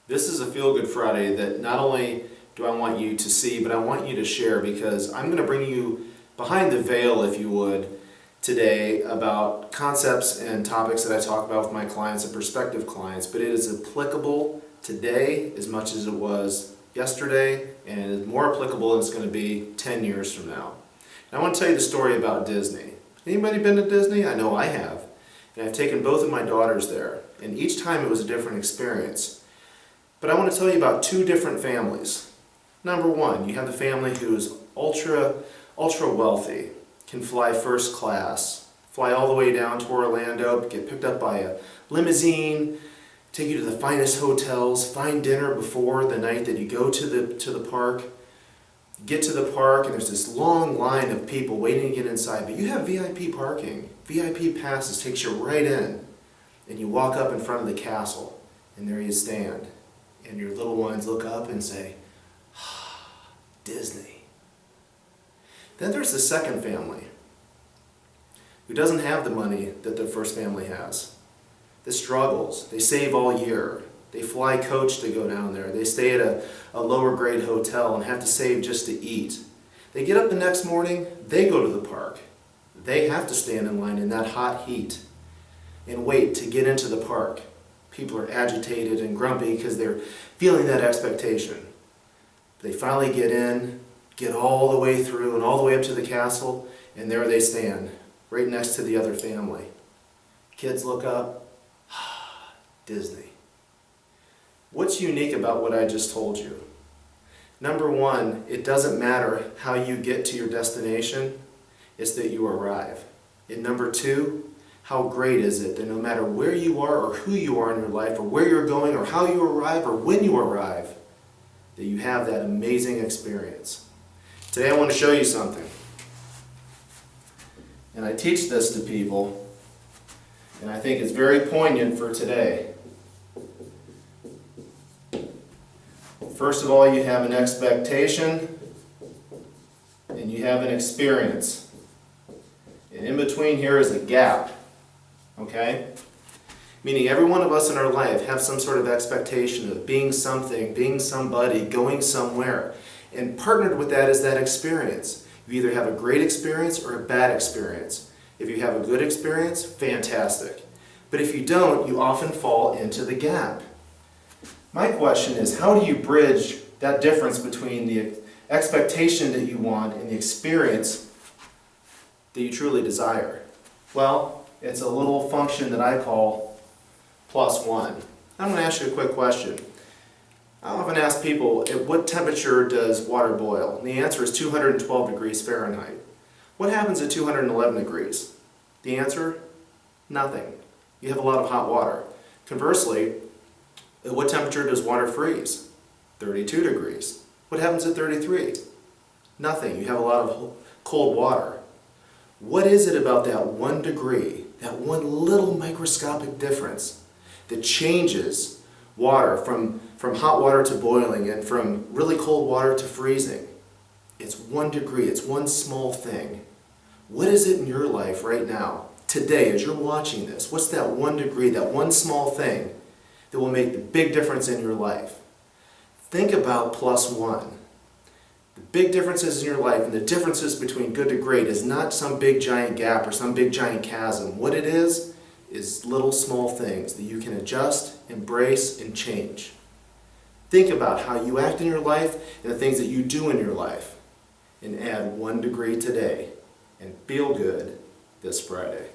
This is a Feel Good Friday that not only do I want you to see, but I want you to share, because I'm going to bring you behind the veil, if you would, today about concepts and topics that I talk about with my clients and prospective clients, but it is applicable today as much as it was yesterday, and it is more applicable than it's going to be 10 years from now. And I want to tell you the story about Disney. Anybody been to Disney? I know I have. And I've taken both of my daughters there, and each time it was a different experience. But I want to tell you about two different families. Number one, you have the family who's ultra wealthy, can fly first class, fly all the way down to Orlando, get picked up by a limousine, take you to the finest hotels, fine dinner before the night that you go to the park. Get to the park and there's this long line of people waiting to get inside, but you have VIP parking. VIP passes takes you right in, and you walk up in front of the castle, and there you stand. And your little ones look up and say, ah, Disney. Then there's the second family who doesn't have the money that the first family has. That struggles. They save all year. They fly coach to go down there. They stay at a lower grade hotel and have to save just to eat. They get up the next morning, they go to the park. They have to stand in line in that hot heat and wait to get into the park. People are agitated and grumpy because they're feeling that expectation. They finally get in, get all the way through and all the way up to the castle, and there they stand, right next to the other family. Kids look up, Disney. What's unique about what I just told you? Number one, it doesn't matter how you get to your destination, it's that you arrive. And number two, how great is it that no matter where you are or who you are in your life or where you're going or how you arrive or when you arrive, that you have that amazing experience. Today I want to show you something. And I teach this to people, and I think it's very poignant for today. First of all, you have an expectation and you have an experience. And in between here is a gap. Okay? Meaning every one of us in our life have some sort of expectation of being something, being somebody, going somewhere. And partnered with that is that experience. You either have a great experience or a bad experience. If you have a good experience, fantastic. But if you don't, you often fall into the gap. My question is, how do you bridge that difference between the expectation that you want and the experience that you truly desire? Well, it's a little function that I call +1. I'm going to ask you a quick question. I often ask people, at what temperature does water boil? And the answer is 212 degrees Fahrenheit. What happens at 211 degrees? The answer? Nothing. You have a lot of hot water. Conversely, at what temperature does water freeze? 32 degrees. What happens at 33? Nothing. You have a lot of cold water. What is it about that 1 degree, that one little microscopic difference that changes water from hot water to boiling and from really cold water to freezing? It's 1 degree. It's one small thing. What is it in your life right now, today, as you're watching this? What's that 1 degree, that one small thing that will make the big difference in your life? Think about +1. The big differences in your life and the differences between good to great is not some big giant gap or some big giant chasm. What it is little small things that you can adjust, embrace, and change. Think about how you act in your life and the things that you do in your life, and add 1 degree today and feel good this Friday.